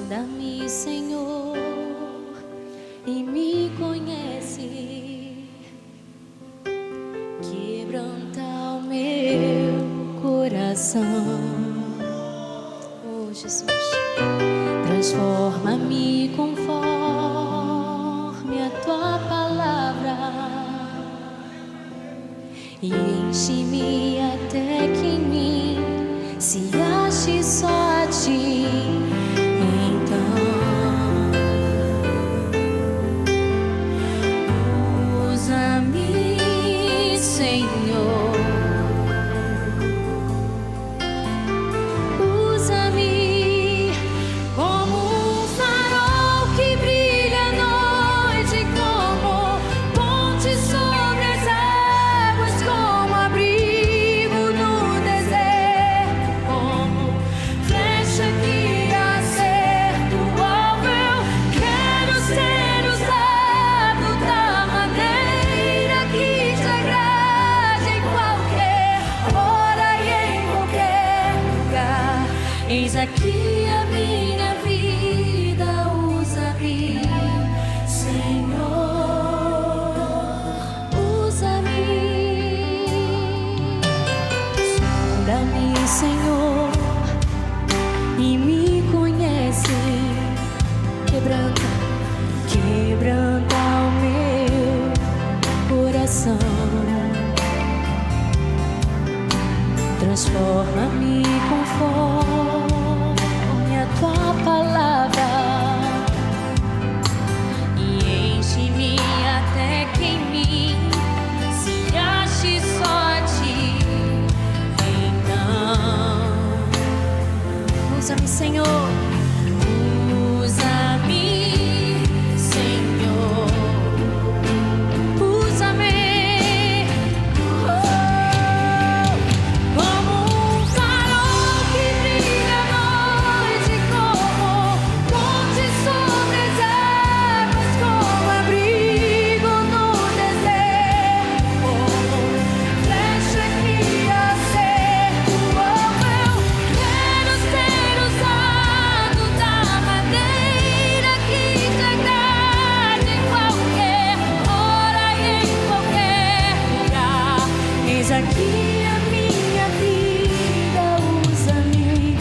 Sonda-me, Senhor, e me conhece. Quebranta o meu coração. Oh, Jesus, transforma-me conforme a tua palavra e enche-me até que em mim se ache só a ti. Então usa-me, Senhor, usa-me como um farol que brilha à noite, como ponte sobre as águas, como abrigo no deserto, como flecha que acerta o alvo. Eu quero ser usado da maneira que te agrade, em qualquer hora e em qualquer lugar. Eis aqui a minha vida, usa-me, Senhor, usa-me. Sonda-me, Senhor, e me conhece. Quebranta o meu coração. Transforma-me conforme a tua palavra e enche-me até que em mim se ache só a ti. Então usa-me, Senhor, usa-me, Senhor, usa-me. Como um farol que brilha à noite, como ponte sobre as águas, como abrigo no deserto, como flecha que acerta o alvo. Eu quero ser usado da maneira que te agrade, em qualquer hora e em qualquer lugar. Eis aqui a minha vida, usa-me,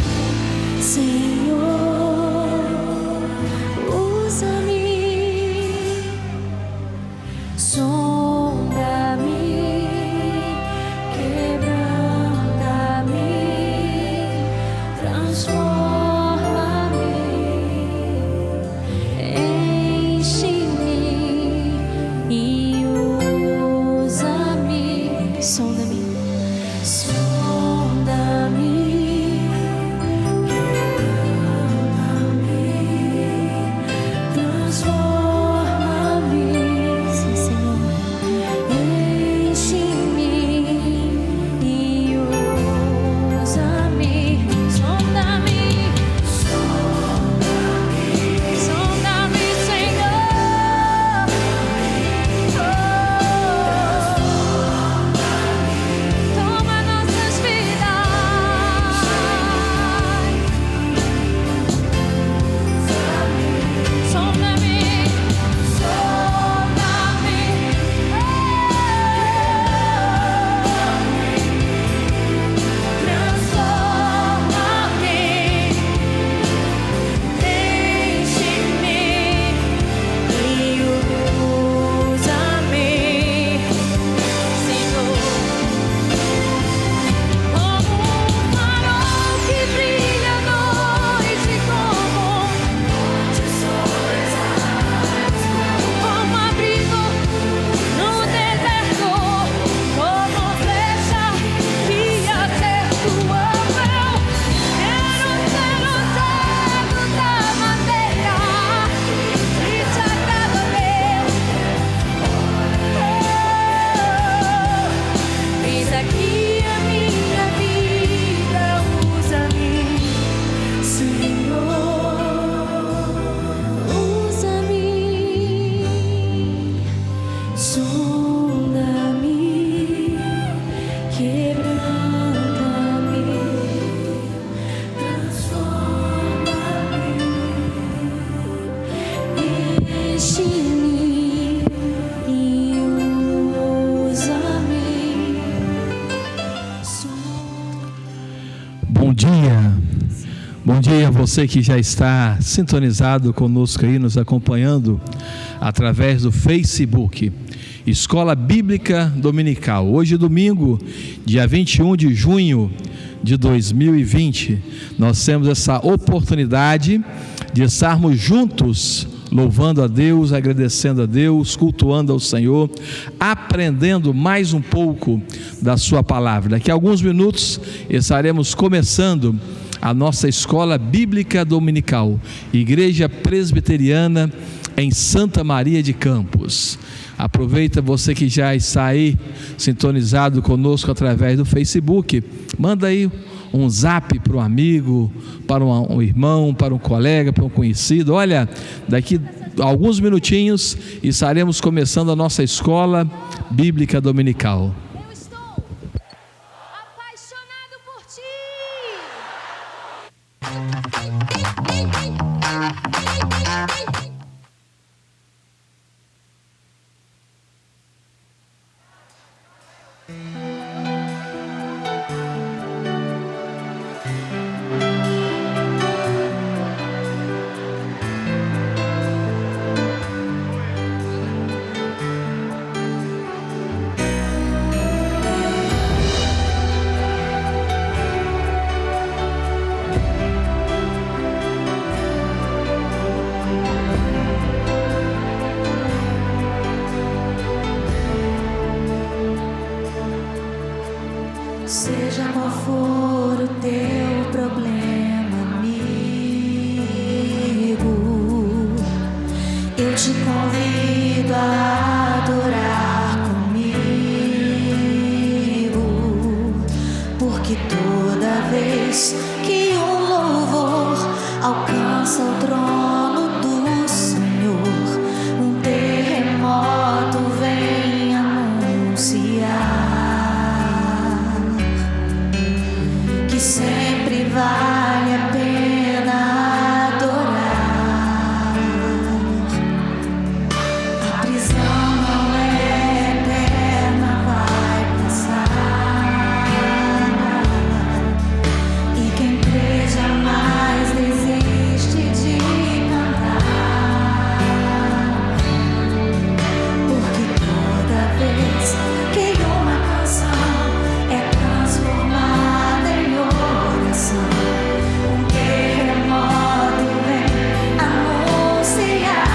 Senhor, usa-me. Sonda-me, quebranta-me, transforma-me, enche-me e usa-me. Sonda-me, você que já está sintonizado conosco aí, nos acompanhando através do Facebook, Escola Bíblica Dominical. Hoje, domingo, dia 21 de junho de 2020, nós temos essa oportunidade de estarmos juntos, louvando a Deus, agradecendo a Deus, cultuando ao Senhor, aprendendo mais um pouco da sua palavra. Daqui a alguns minutos estaremos começando a nossa Escola Bíblica Dominical, Igreja Presbiteriana em Santa Maria de Campos. Aproveita você que já está aí sintonizado conosco através do Facebook, manda aí um zap para um amigo, para um irmão, para um colega, para um conhecido. Olha, daqui a alguns minutinhos estaremos começando a nossa Escola Bíblica Dominical. Eu estou apaixonado por ti. Seja qual for o teu problema, amigo, eu te convido a adorar comigo, porque toda vez que um louvor alcança o trono do Senhor, um terremoto vem anunciar que sempre vale a pena adorar. A prisão não é eterna, vai passar, e quem crê jamais desiste de cantar, porque toda vez que uma canção é transformada em oração, um terremoto vem anunciar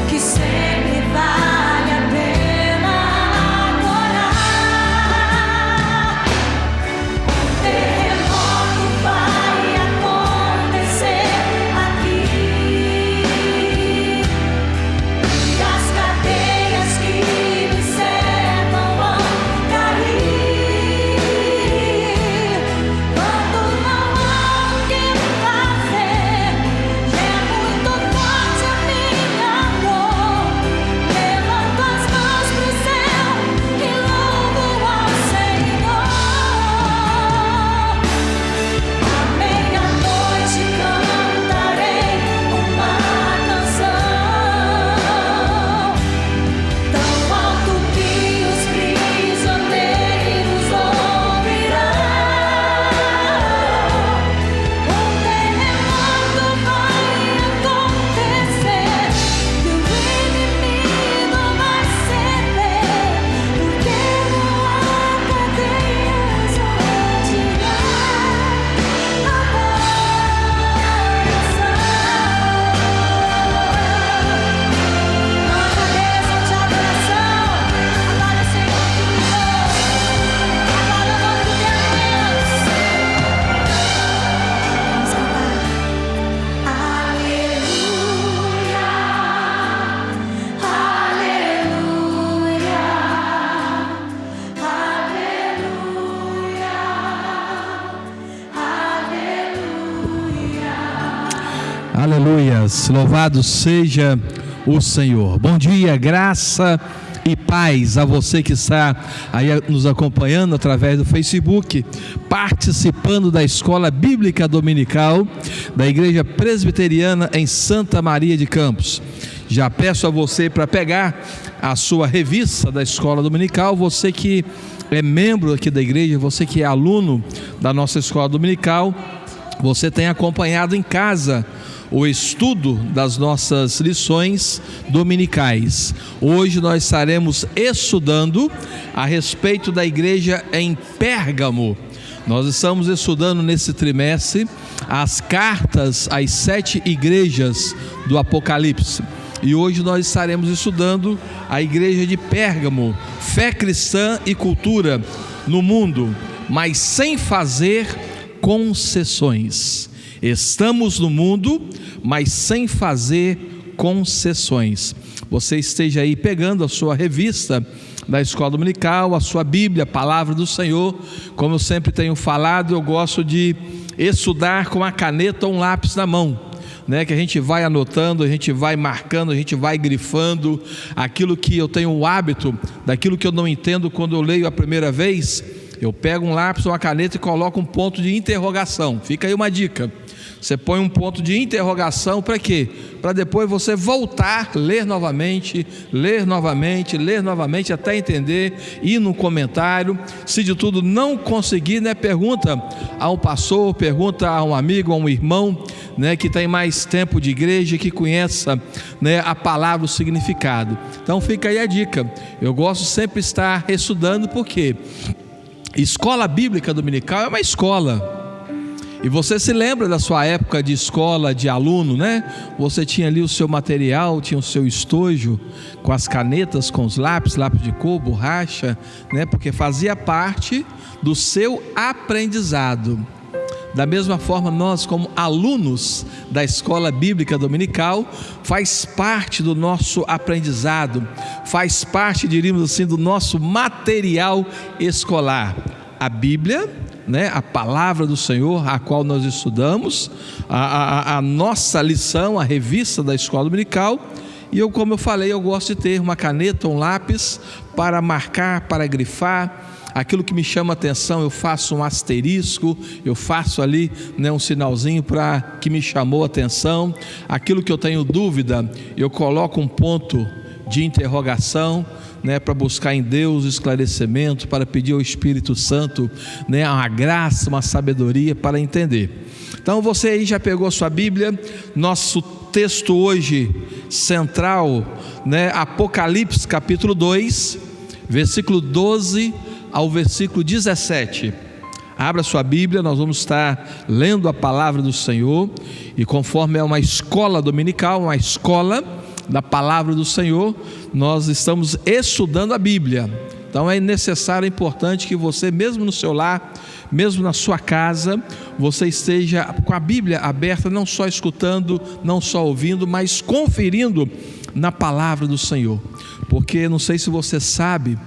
que sempre vale a pena adorar. Um terremoto vai acontecer aqui, e as cadeias que me cercam vão cair. Quando não há o que fazer, e é muito forte a minha dor, levanto as mãos pro céu e louvo ao Senhor. À meia-noite cantarei uma canção tão alto que os prisioneiros ouvirão. Um terremoto vai acontecer e o inimigo vai ceder, porque não há cadeias onde há Aleluias, louvado seja o Senhor. Bom dia, graça e paz a você que está aí nos acompanhando através do Facebook, participando da Escola Bíblica Dominical da Igreja Presbiteriana em Santa Maria de Campos. Já peço a você para pegar a sua revista da escola dominical, você que é membro aqui da igreja, você que é aluno da nossa escola dominical, você tem acompanhado em casa o estudo das nossas lições dominicais. Hoje nós estaremos estudando a respeito da igreja em Pérgamo. Nós estamos estudando nesse trimestre as cartas às 7 igrejas do Apocalipse. E hoje nós estaremos estudando a igreja de Pérgamo, fé cristã e cultura no mundo, mas sem fazer concessões. Estamos no mundo, mas sem fazer concessões. Você esteja aí pegando a sua revista da escola dominical, a sua Bíblia, a palavra do Senhor. Como eu sempre tenho falado, eu gosto de estudar com a caneta ou um lápis na mão, que a gente vai anotando, a gente vai marcando, a gente vai grifando aquilo que eu tenho o hábito, daquilo que eu não entendo quando eu leio a primeira vez, eu pego um lápis ou uma caneta e coloco um ponto de interrogação. Fica aí uma dica. Você põe um ponto de interrogação para quê? Para depois você voltar, ler novamente, até entender, ir no comentário. Se de tudo não conseguir, pergunta a um pastor, pergunta a um amigo, a um irmão, que tem mais tempo de igreja, que conheça, a palavra, o significado. Então fica aí a dica. Eu gosto sempre de estar estudando, porque escola bíblica dominical é uma escola. E você se lembra da sua época de escola, de aluno, Você tinha ali o seu material, tinha o seu estojo, com as canetas, com os lápis de cor, borracha, Porque fazia parte do seu aprendizado. Da mesma forma, nós como alunos da escola bíblica dominical, faz parte do nosso aprendizado, faz parte, diríamos assim, do nosso material escolar. A Bíblia, a palavra do Senhor, a qual nós estudamos, a nossa lição, a revista da escola dominical. E como eu falei, eu gosto de ter uma caneta, um lápis para marcar, para grifar. Aquilo que me chama a atenção, eu faço um asterisco, eu faço ali um sinalzinho para que me chamou a atenção. Aquilo que eu tenho dúvida, eu coloco um ponto de interrogação, para buscar em Deus esclarecimento, para pedir ao Espírito Santo, uma graça, uma sabedoria para entender. Então você aí já pegou a sua Bíblia. Nosso texto hoje central, Apocalipse capítulo 2, versículo 12 ao versículo 17. Abra sua Bíblia, nós vamos estar lendo a palavra do Senhor. E conforme é uma escola dominical, uma escola da palavra do Senhor, nós estamos estudando a Bíblia. Então é necessário, é importante que você, mesmo no seu lar, mesmo na sua casa, você esteja com a Bíblia aberta, não só escutando, não só ouvindo, mas conferindo na palavra do Senhor. Porque não sei se você sabe,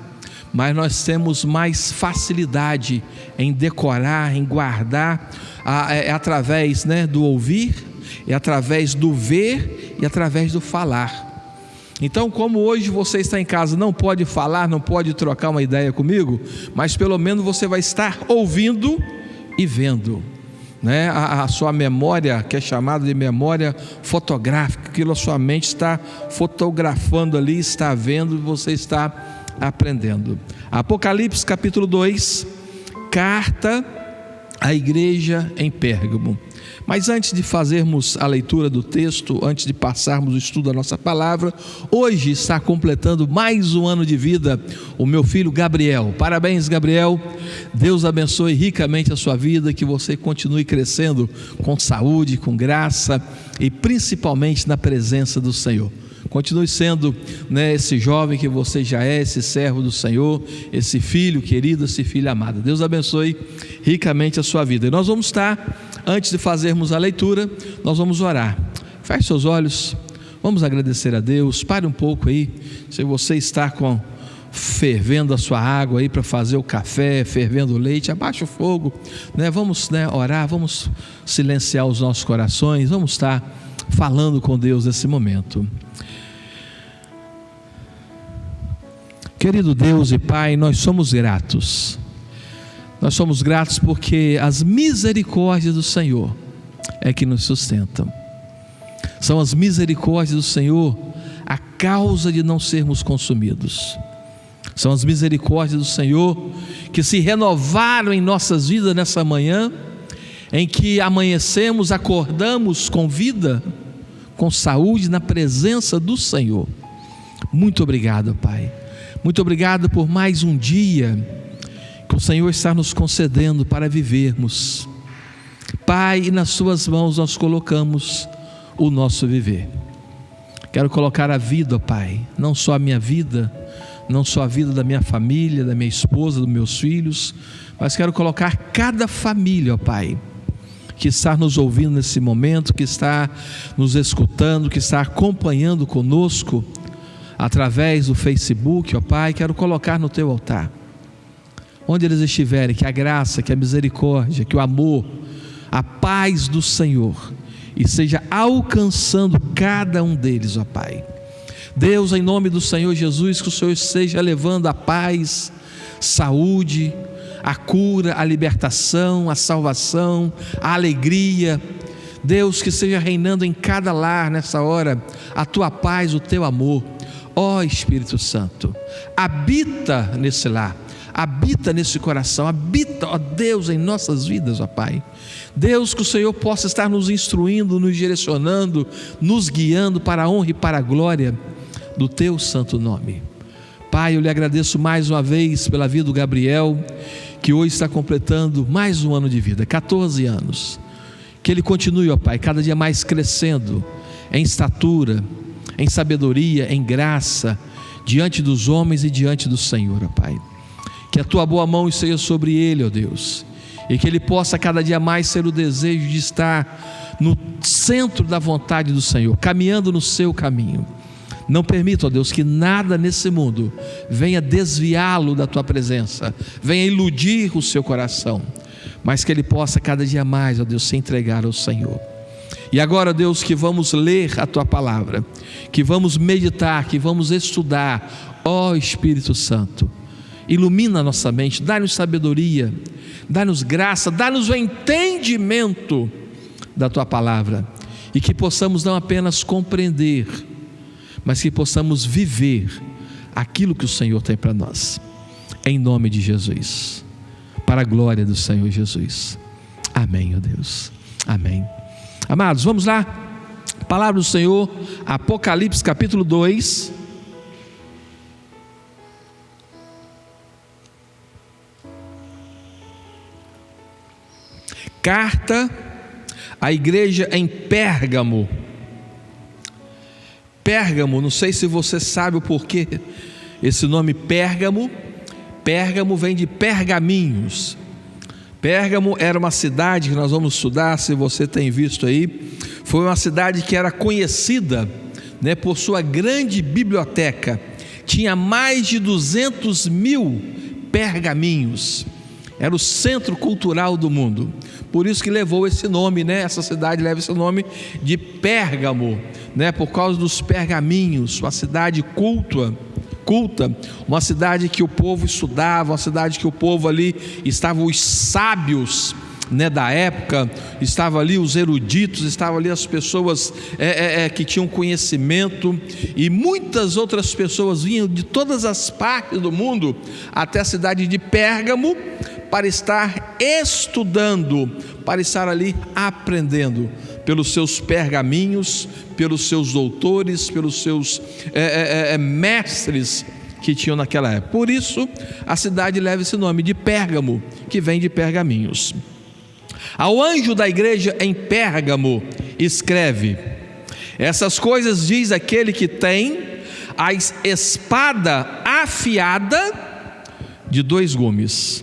mas nós temos mais facilidade em decorar, em guardar, através do ouvir, através do ver e através do falar. Então, como hoje você está em casa, não pode falar, não pode trocar uma ideia comigo, mas pelo menos você vai estar ouvindo e vendo, a sua memória, que é chamada de memória fotográfica, aquilo a sua mente está fotografando ali, está vendo, você está aprendendo. Apocalipse capítulo 2, carta à igreja em Pérgamo. Mas antes de fazermos a leitura do texto, antes de passarmos o estudo da nossa palavra, hoje está completando mais um ano de vida o meu filho Gabriel. Parabéns, Gabriel. Deus abençoe ricamente a sua vida, que você continue crescendo com saúde, com graça e principalmente na presença do Senhor. Continue sendo esse jovem que você já é, esse servo do Senhor, esse filho querido, esse filho amado. Deus abençoe ricamente a sua vida. E nós vamos estar, antes de fazermos a leitura, nós vamos orar. Feche seus olhos, vamos agradecer a Deus. Pare um pouco aí, se você está fervendo a sua água aí para fazer o café, fervendo o leite, abaixa o fogo, vamos orar, vamos silenciar os nossos corações, vamos estar falando com Deus nesse momento. Querido Deus e Pai, nós somos gratos. Nós somos gratos porque as misericórdias do Senhor é que nos sustentam. São as misericórdias do Senhor a causa de não sermos consumidos. São as misericórdias do Senhor que se renovaram em nossas vidas nessa manhã, em que amanhecemos, acordamos com vida, com saúde, na presença do Senhor. Muito obrigado, Pai. Muito obrigado por mais um dia que o Senhor está nos concedendo para vivermos. Pai, e nas Suas mãos nós colocamos o nosso viver. Quero colocar a vida, Pai, não só a minha vida, não só a vida da minha família, da minha esposa, dos meus filhos, mas quero colocar cada família, ó Pai, que está nos ouvindo nesse momento, que está nos escutando, que está acompanhando conosco através do Facebook, ó Pai, quero colocar no Teu altar. Onde eles estiverem, que a graça, que a misericórdia, que o amor, a paz do Senhor esteja alcançando cada um deles, ó Pai. Deus, em nome do Senhor Jesus, que o Senhor esteja levando a paz, saúde, a cura, a libertação, a salvação, a alegria. Deus, que esteja reinando em cada lar nessa hora a Tua paz, o Teu amor. Ó Espírito Santo, habita nesse lar, habita nesse coração, habita, ó Deus, em nossas vidas, ó Pai. Deus, que o Senhor possa estar nos instruindo, nos direcionando, nos guiando para a honra e para a glória do Teu santo nome. Pai, eu lhe agradeço mais uma vez pela vida do Gabriel, que hoje está completando mais um ano de vida, 14 anos. Que ele continue, ó Pai, cada dia mais crescendo em estatura, em sabedoria, em graça, diante dos homens e diante do Senhor, ó Pai. Que a Tua boa mão esteja sobre ele, ó Deus, e que ele possa cada dia mais ter o desejo de estar no centro da vontade do Senhor, caminhando no Seu caminho. Não permita, ó Deus, que nada nesse mundo venha desviá-lo da Tua presença, venha iludir o seu coração, mas que ele possa cada dia mais, ó Deus, se entregar ao Senhor. E agora, Deus, que vamos ler a Tua palavra, que vamos meditar, que vamos estudar, ó Espírito Santo, ilumina a nossa mente, dá-nos sabedoria, dá-nos graça, dá-nos o entendimento da Tua palavra, e que possamos não apenas compreender, mas que possamos viver aquilo que o Senhor tem para nós, em nome de Jesus, para a glória do Senhor Jesus. Amém, ó Deus, amém. Amados, vamos lá, palavra do Senhor, Apocalipse capítulo 2. Carta à igreja em Pérgamo. Pérgamo, não sei se você sabe o porquê esse nome Pérgamo. Pérgamo vem de pergaminhos. Pérgamo era uma cidade que nós vamos estudar, se você tem visto aí. Foi uma cidade que era conhecida, né, por sua grande biblioteca. Tinha mais de 200 mil pergaminhos. Era o centro cultural do mundo. Por isso que levou esse nome, né? Essa cidade leva esse nome de Pérgamo, né? Por causa dos pergaminhos, uma cidade culta, uma cidade que o povo estudava, uma cidade que o povo ali, estavam os sábios, né, da época, estavam ali os eruditos, estavam ali as pessoas que tinham conhecimento, e muitas outras pessoas vinham de todas as partes do mundo até a cidade de Pérgamo para estar estudando, para estar ali aprendendo pelos seus pergaminhos, pelos seus doutores, pelos seus mestres que tinham naquela época. Por isso a cidade leva esse nome de Pérgamo, que vem de pergaminhos. Ao anjo da igreja em Pérgamo escreve: essas coisas diz aquele que tem a espada afiada de 2 gumes.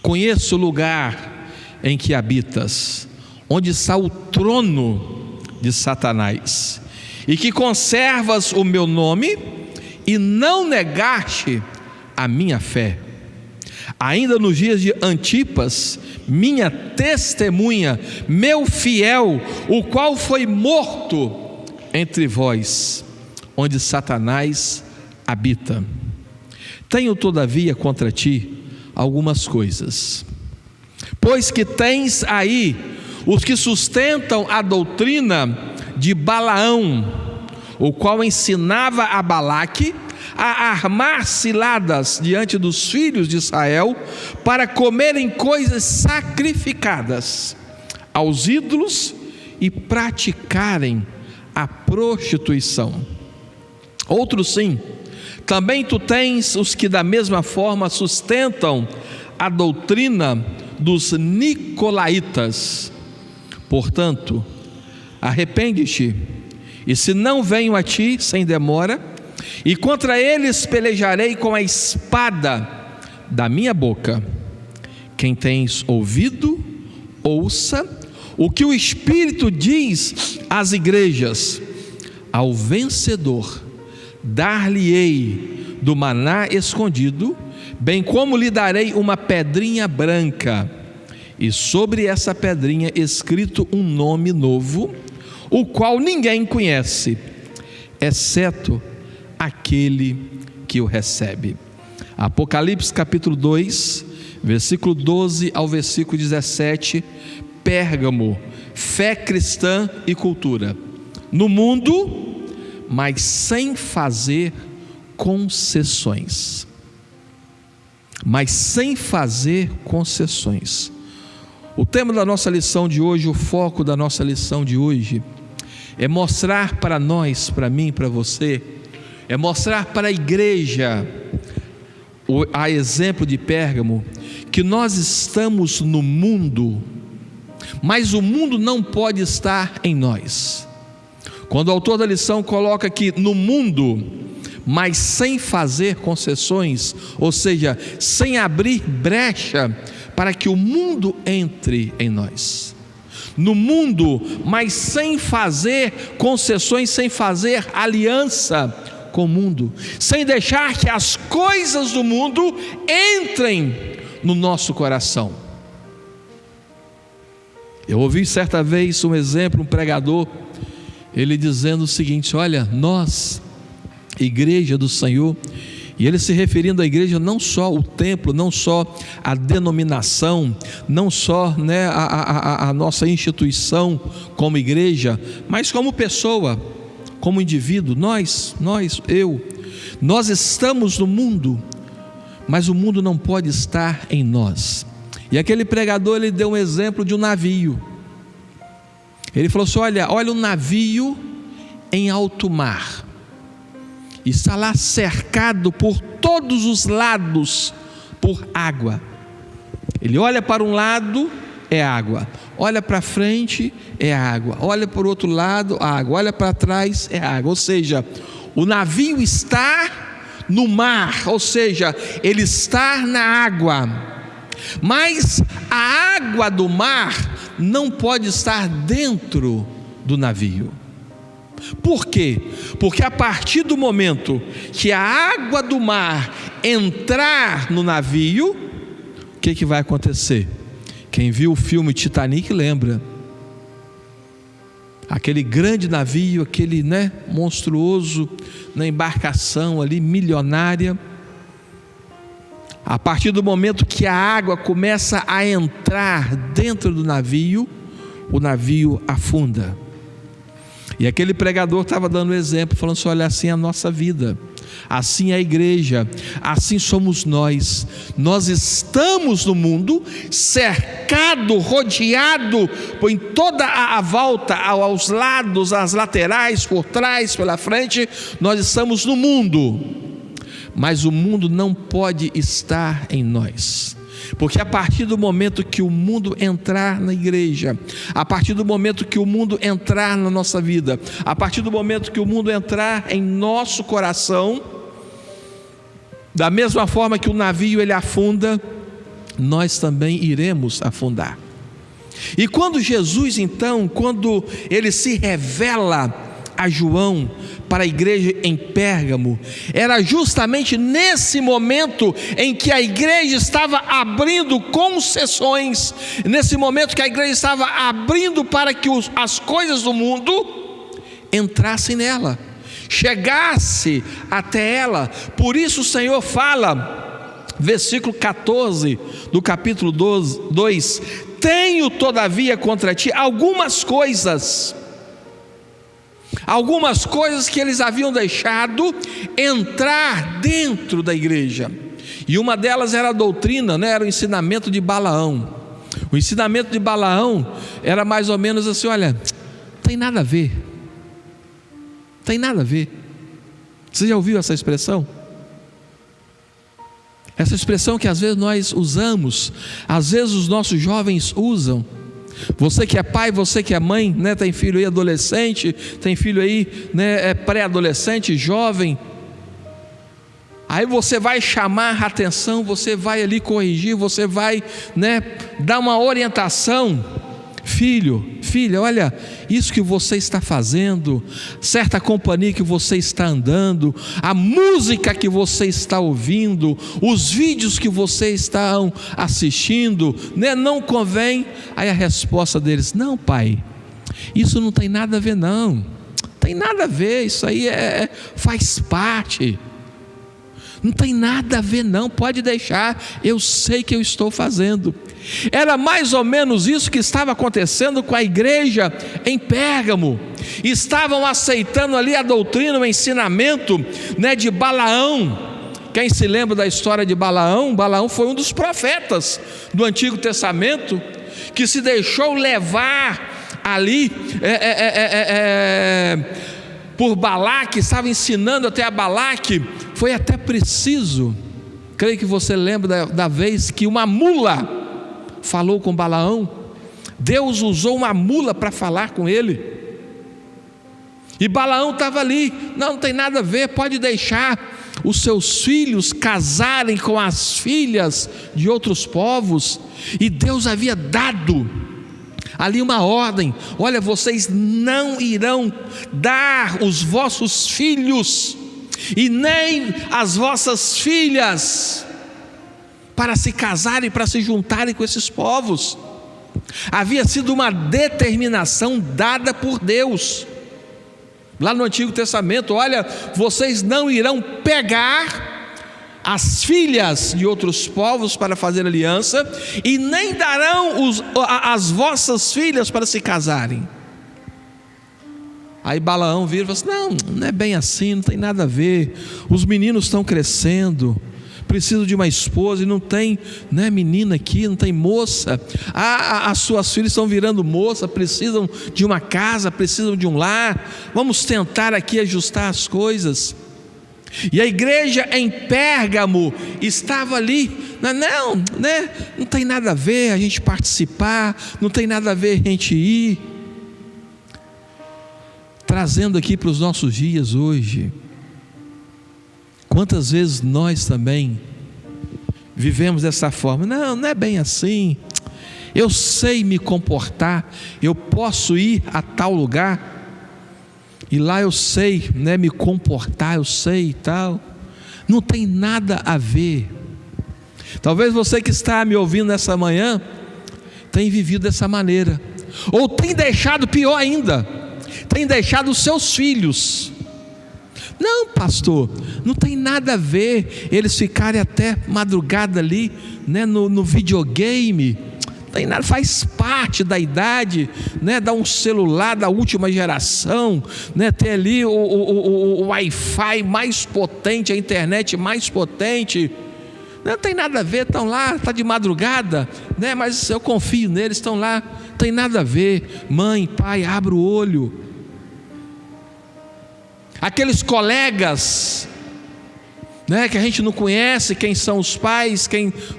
Conheço o lugar em que habitas, onde está o trono de Satanás, e que conservas o meu nome e não negaste a minha fé. Ainda nos dias de Antipas, minha testemunha, meu fiel, o qual foi morto entre vós, onde Satanás habita. Tenho todavia contra ti algumas coisas, pois que tens aí os que sustentam a doutrina de Balaão, o qual ensinava a Balaque a armar ciladas diante dos filhos de Israel para comerem coisas sacrificadas aos ídolos e praticarem a prostituição. Outro sim, também tu tens os que da mesma forma sustentam a doutrina dos nicolaítas. Portanto, arrepende-te, e se não venho a ti sem demora, e contra eles pelejarei com a espada da minha boca. Quem tens ouvido, ouça o que o Espírito diz às igrejas. Ao vencedor dar-lhe-ei do maná escondido, bem como lhe darei uma pedrinha branca, e sobre essa pedrinha escrito um nome novo, o qual ninguém conhece, exceto aquele que o recebe. Apocalipse capítulo 2, versículo 12 ao versículo 17. Pérgamo, fé cristã e cultura. No mundo, mas sem fazer concessões. Mas sem fazer concessões. O tema da nossa lição de hoje, o foco da nossa lição de hoje, é mostrar para nós, para mim, para você, é mostrar para a igreja, a exemplo de Pérgamo, que nós estamos no mundo, mas o mundo não pode estar em nós. Quando o autor da lição coloca aqui no mundo, mas sem fazer concessões, ou seja, sem abrir brecha para que o mundo entre em nós. No mundo, mas sem fazer concessões, sem fazer aliança com o mundo, sem deixar que as coisas do mundo entrem no nosso coração. Eu ouvi certa vez um exemplo, um pregador, ele dizendo o seguinte: olha, nós, igreja do Senhor, e ele se referindo à igreja, não só o templo, não só a denominação, não só a nossa instituição como igreja, mas como pessoa, como indivíduo, nós estamos no mundo, mas o mundo não pode estar em nós. E aquele pregador, ele deu um exemplo de um navio. Ele falou assim: olha um navio em alto mar, está lá cercado por todos os lados por água. Ele olha para um lado, é água, olha para frente, é água, olha para o outro lado, água, olha para trás, é água. Ou seja, o navio está no mar, ou seja, ele está na água, mas a água do mar não pode estar dentro do navio. Por quê? Porque a partir do momento que a água do mar entrar no navio, o que vai acontecer? Quem viu o filme Titanic lembra. Aquele grande navio, aquele monstruoso, na embarcação ali, milionária. A partir do momento que a água começa a entrar dentro do navio, o navio afunda. E aquele pregador estava dando um exemplo, falando assim: olha, assim é a nossa vida, assim é a igreja, assim somos nós. Nós estamos no mundo, cercado, rodeado em toda a volta, aos lados, às laterais, por trás, pela frente. Nós estamos no mundo, mas o mundo não pode estar em nós. Porque a partir do momento que o mundo entrar na igreja, a partir do momento que o mundo entrar na nossa vida, a partir do momento que o mundo entrar em nosso coração, da mesma forma que o navio ele afunda, nós também iremos afundar. E quando Jesus então, quando ele se revela a João para a igreja em Pérgamo, era justamente nesse momento em que a igreja estava abrindo concessões, nesse momento que a igreja estava abrindo para que as coisas do mundo entrassem nela, chegasse até ela. Por isso o Senhor fala, versículo 14 do capítulo 2: tenho todavia contra ti algumas coisas, algumas coisas que eles haviam deixado entrar dentro da igreja. E uma delas era a doutrina, né? Era o ensinamento de Balaão. O ensinamento de Balaão era mais ou menos assim: olha, não tem nada a ver. Não tem nada a ver. Você já ouviu essa expressão? Essa expressão que às vezes nós usamos, às vezes os nossos jovens usam. Você que é pai, você que é mãe, né, tem filho aí adolescente, tem filho aí, né, pré-adolescente, jovem. Aí você vai chamar a atenção, você vai ali corrigir, você vai, né, dar uma orientação. Filho, filha, olha, isso que você está fazendo, certa companhia que você está andando, a música que você está ouvindo, os vídeos que você está assistindo, né, não convém. Aí a resposta deles: não, pai, isso não tem nada a ver, não tem nada a ver, isso aí faz parte. Não tem nada a ver, não, pode deixar, eu sei que eu estou fazendo. Era mais ou menos isso que estava acontecendo com a igreja em Pérgamo. Estavam aceitando ali a doutrina, o ensinamento, né, de Balaão. Quem se lembra da história de Balaão? Balaão foi um dos profetas do Antigo Testamento que se deixou levar ali por Balaque, estava ensinando até a Balaque. Foi até preciso, creio que você lembra da vez que uma mula falou com Balaão. Deus usou uma mula para falar com ele, e Balaão estava ali: não tem nada a ver, pode deixar os seus filhos casarem com as filhas de outros povos. E Deus havia dado ali uma ordem: olha, vocês não irão dar os vossos filhos e nem as vossas filhas para se casarem, para se juntarem com esses povos. Havia sido uma determinação dada por Deus lá no Antigo Testamento: olha, vocês não irão pegar as filhas de outros povos para fazer aliança, e nem darão as vossas filhas para se casarem. Aí Balaão vira e fala assim: não é bem assim, não tem nada a ver. Os meninos estão crescendo, precisam de uma esposa, e não tem, né, menina aqui, não tem moça. As suas filhas estão virando moça, precisam de uma casa, precisam de um lar. Vamos tentar aqui ajustar as coisas. E a igreja em Pérgamo estava ali: não tem nada a ver a gente participar, não tem nada a ver a gente ir. Trazendo aqui para os nossos dias hoje, quantas vezes nós também vivemos dessa forma: não é bem assim, eu sei me comportar, eu posso ir a tal lugar, e lá eu sei, né, me comportar, eu sei e tal. Não tem nada a ver. Talvez você que está me ouvindo nessa manhã tenha vivido dessa maneira, ou tem deixado, pior ainda, tem deixado os seus filhos: não, pastor, não tem nada a ver eles ficarem até madrugada ali, né, no videogame. Não tem nada, faz parte da idade, né, dar um celular da última geração, né, ter ali o Wi-Fi mais potente, a internet mais potente. Não tem nada a ver, estão lá, está de madrugada, né, mas eu confio neles, estão lá, não tem nada a ver. Mãe, pai, abra o olho. Aqueles colegas, né, que a gente não conhece quem são os pais,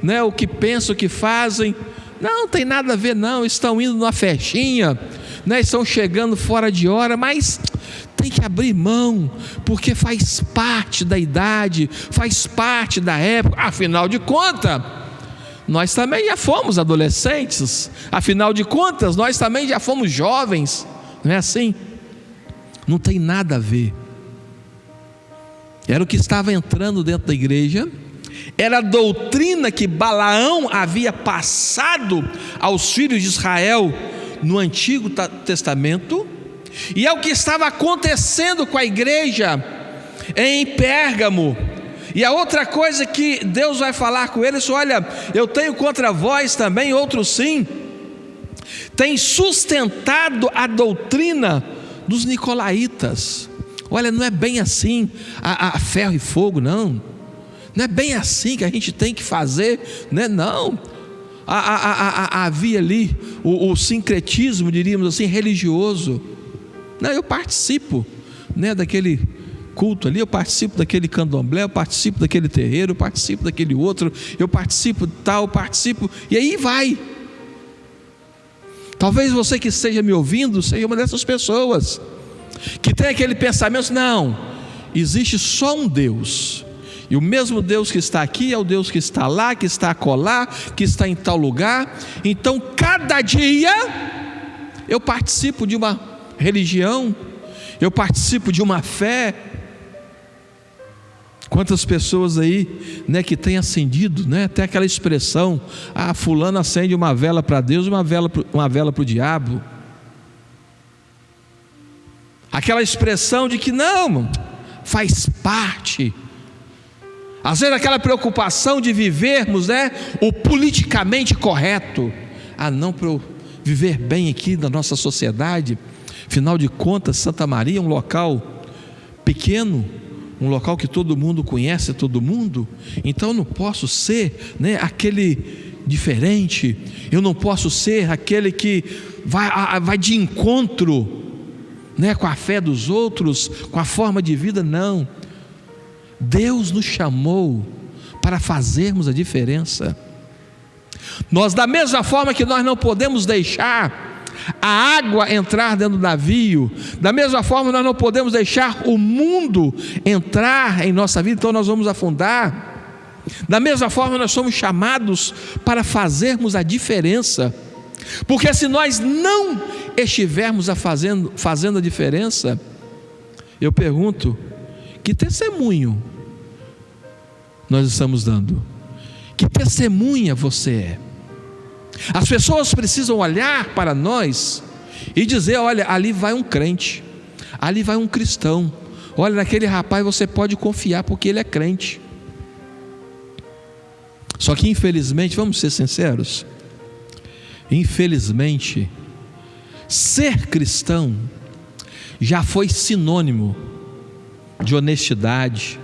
né, o que pensam, o que fazem, não tem nada a ver, não. Estão indo numa festinha, né, estão chegando fora de hora, mas tem que abrir mão, porque faz parte da idade, faz parte da época. Afinal de contas, nós também já fomos adolescentes, afinal de contas, nós também já fomos jovens, não é assim? Não tem nada a ver. Era o que estava entrando dentro da igreja, era a doutrina que Balaão havia passado aos filhos de Israel no Antigo Testamento, e é o que estava acontecendo com a igreja em Pérgamo. E a outra coisa que Deus vai falar com eles: olha, eu tenho contra vós também outros sim, tem sustentado a doutrina dos nicolaítas. Olha, não é bem assim a ferro e fogo, não. Não é bem assim que a gente tem que fazer, né? Não. Havia ali o sincretismo, diríamos assim, religioso. Não, eu participo, né, daquele culto ali, eu participo daquele candomblé, eu participo daquele terreiro, eu participo daquele outro, eu participo tal, participo, e aí vai. Talvez você que esteja me ouvindo seja uma dessas pessoas que tem aquele pensamento: não, existe só um Deus, e o mesmo Deus que está aqui é o Deus que está lá, que está acolá, que está em tal lugar. Então cada dia eu participo de uma religião, eu participo de uma fé. Quantas pessoas aí, né, que têm acendido, né, até aquela expressão: fulano acende uma vela para Deus e uma vela para o diabo. Aquela expressão de que não, faz parte. Às vezes aquela preocupação de vivermos, né, o politicamente correto. Não, para eu viver bem aqui na nossa sociedade. Afinal de contas, Santa Maria é um local pequeno, um local que todo mundo conhece, todo mundo. Então eu não posso ser, né, aquele diferente. Eu não posso ser aquele que vai de encontro, né, com a fé dos outros, com a forma de vida. Não. Deus nos chamou para fazermos a diferença. Nós, da mesma forma que nós não podemos deixar a água entrar dentro do navio, da mesma forma nós não podemos deixar o mundo entrar em nossa vida, então nós vamos afundar. Da mesma forma nós somos chamados para fazermos a diferença, porque se nós não estivermos fazendo a diferença, eu pergunto: que testemunho nós estamos dando? Que testemunha você é? As pessoas precisam olhar para nós e dizer: olha, ali vai um crente, ali vai um cristão, olha, naquele rapaz você pode confiar porque ele é crente. Só que infelizmente, vamos ser sinceros, infelizmente, ser cristão já foi sinônimo de honestidade,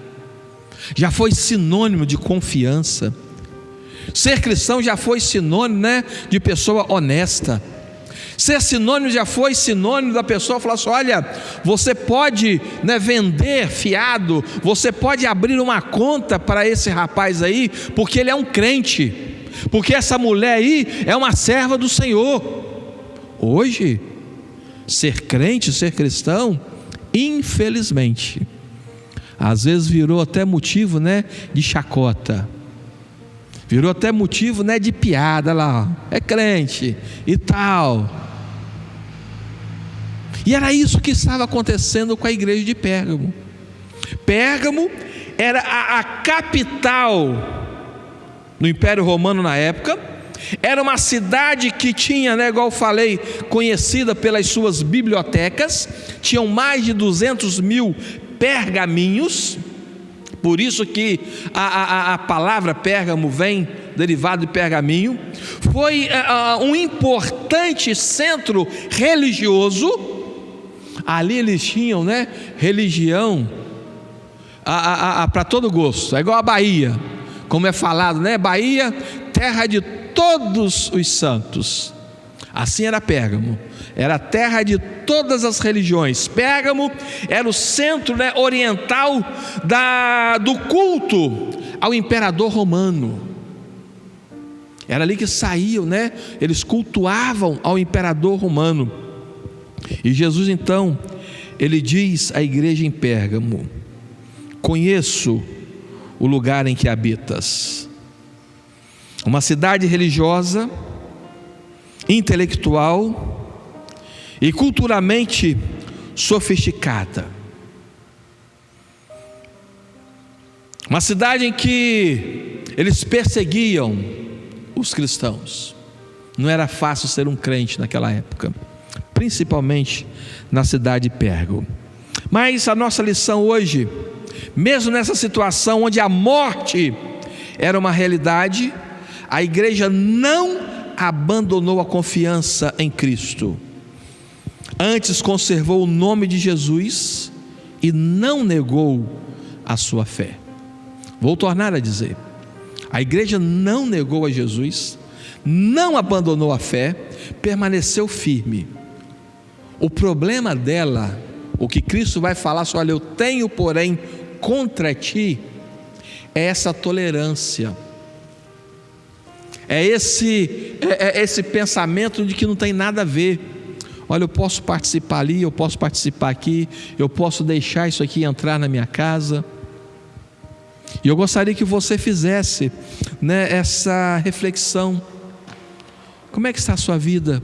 já foi sinônimo de confiança. Ser cristão já foi sinônimo, né, de pessoa honesta. Ser sinônimo já foi sinônimo da pessoa falar assim: olha, você pode, né, vender fiado, você pode abrir uma conta para esse rapaz aí, porque ele é um crente, porque essa mulher aí é uma serva do Senhor. Hoje, ser crente, ser cristão, infelizmente, às vezes virou até motivo, né, de chacota. Virou até motivo, né, de piada lá, é crente e tal. E era isso que estava acontecendo com a igreja de Pérgamo. Pérgamo era a capital do Império Romano na época. Era uma cidade que tinha, né, igual eu falei, conhecida pelas suas bibliotecas. Tinham mais de 200 mil pergaminhos. Por isso que a palavra Pérgamo vem derivado de pergaminho. Foi um importante centro religioso. Ali eles tinham, né, religião para todo gosto. É igual a Bahia, como é falado, né? Bahia, terra de todos os santos. Assim era Pérgamo. Era a terra de todas as religiões. Pérgamo era o centro, né, oriental do culto ao imperador romano. Era ali que saíam, né? Eles cultuavam ao imperador romano. E Jesus então, ele diz à igreja em Pérgamo: conheço o lugar em que habitas. Uma cidade religiosa, intelectual e culturalmente sofisticada. Uma cidade em que eles perseguiam os cristãos. Não era fácil ser um crente naquela época, principalmente na cidade de Pérgamo. Mas a nossa lição hoje, mesmo nessa situação onde a morte era uma realidade, a igreja não abandonou a confiança em Cristo. antes conservou o nome de Jesus e não negou a sua fé. Vou tornar a dizer: a igreja não negou a Jesus, não abandonou a fé, permaneceu firme. O problema dela, o que Cristo vai falar, olha, eu tenho porém contra ti, é essa tolerância, é esse pensamento de que não tem nada a ver. Olha, eu posso participar ali, eu posso participar aqui, eu posso deixar isso aqui entrar na minha casa. E eu gostaria que você fizesse, essa reflexão. Como é que está a sua vida?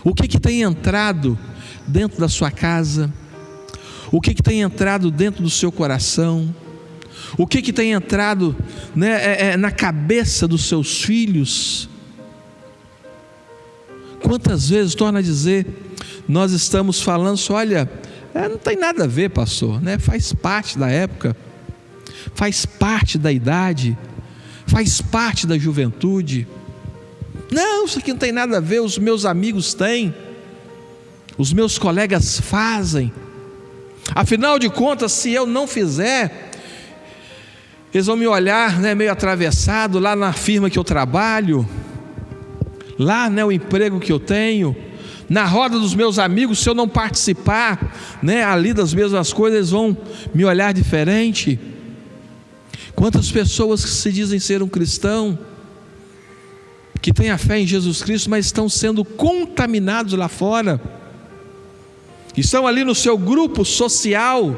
O que tem entrado dentro da sua casa? O que tem entrado dentro do seu coração? O que tem entrado na cabeça dos seus filhos? Quantas vezes, torna a dizer, nós estamos falando, olha, não tem nada a ver, pastor, faz parte da época, faz parte da idade, faz parte da juventude. Não, isso aqui não tem nada a ver, os meus amigos têm, os meus colegas fazem. Afinal de contas, se eu não fizer, eles vão me olhar meio atravessado lá na firma que eu trabalho, lá o emprego que eu tenho, na roda dos meus amigos, se eu não participar ali das mesmas coisas, eles vão me olhar diferente. Quantas pessoas que se dizem ser um cristão, que têm a fé em Jesus Cristo, mas estão sendo contaminados lá fora, estão ali no seu grupo social,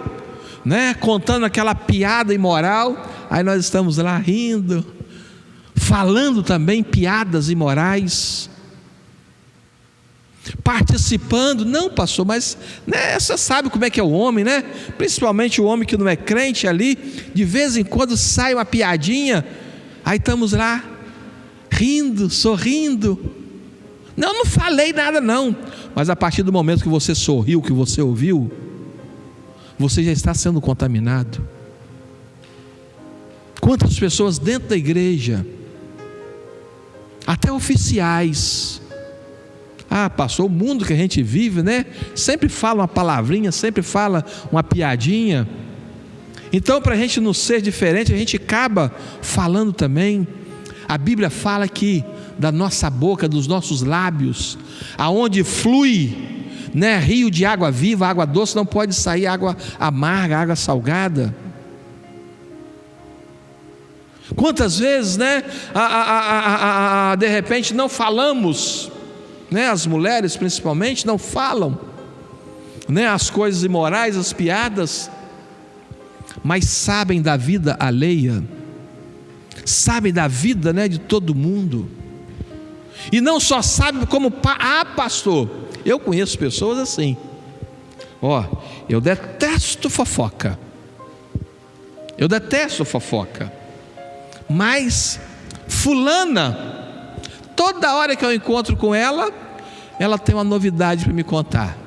contando aquela piada imoral, aí nós estamos lá rindo, falando também piadas imorais, participando. Não, pastor, mas você sabe como é que é o homem, principalmente o homem que não é crente ali, de vez em quando sai uma piadinha, aí estamos lá rindo, sorrindo. Não falei nada não, mas a partir do momento que você sorriu, que você ouviu, você já está sendo contaminado. Quantas pessoas dentro da igreja, até oficiais, pastor, o mundo que a gente vive, sempre fala uma palavrinha, sempre fala uma piadinha. Então, para a gente não ser diferente, a gente acaba falando também. A Bíblia fala que da nossa boca, dos nossos lábios, aonde flui rio de água viva, água doce, não pode sair água amarga, água salgada. Quantas vezes de repente não falamos, as mulheres principalmente não falam as coisas imorais, as piadas, mas sabem da vida alheia, sabem da vida de todo mundo, e não só sabem como pastor, eu conheço pessoas assim, eu detesto fofoca, mas fulana, toda hora que eu encontro com ela, ela tem uma novidade para me contar.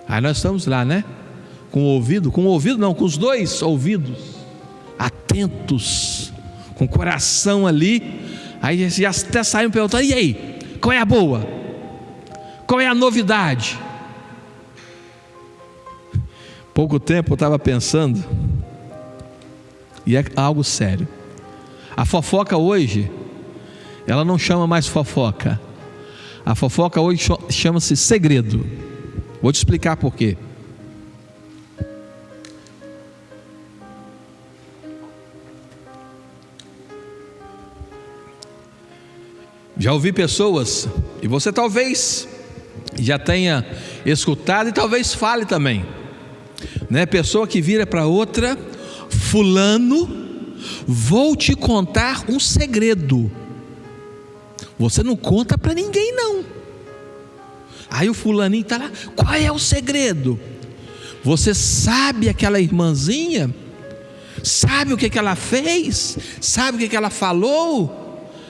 Aí nós estamos lá, com os dois ouvidos atentos, com o coração ali. Aí já até saímos perguntando: e aí, qual é a boa? Qual é a novidade? Pouco tempo eu estava pensando, e é algo sério. A fofoca hoje, ela não chama mais fofoca. A fofoca hoje chama-se segredo. Vou te explicar por quê. Já ouvi pessoas, e você talvez já tenha escutado e talvez fale também, pessoa que vira para outra: fulano, vou te contar um segredo, você não conta para ninguém não. Aí o fulaninho está lá: qual é o segredo? Você sabe aquela irmãzinha? Sabe o que ela fez? Sabe o que ela falou?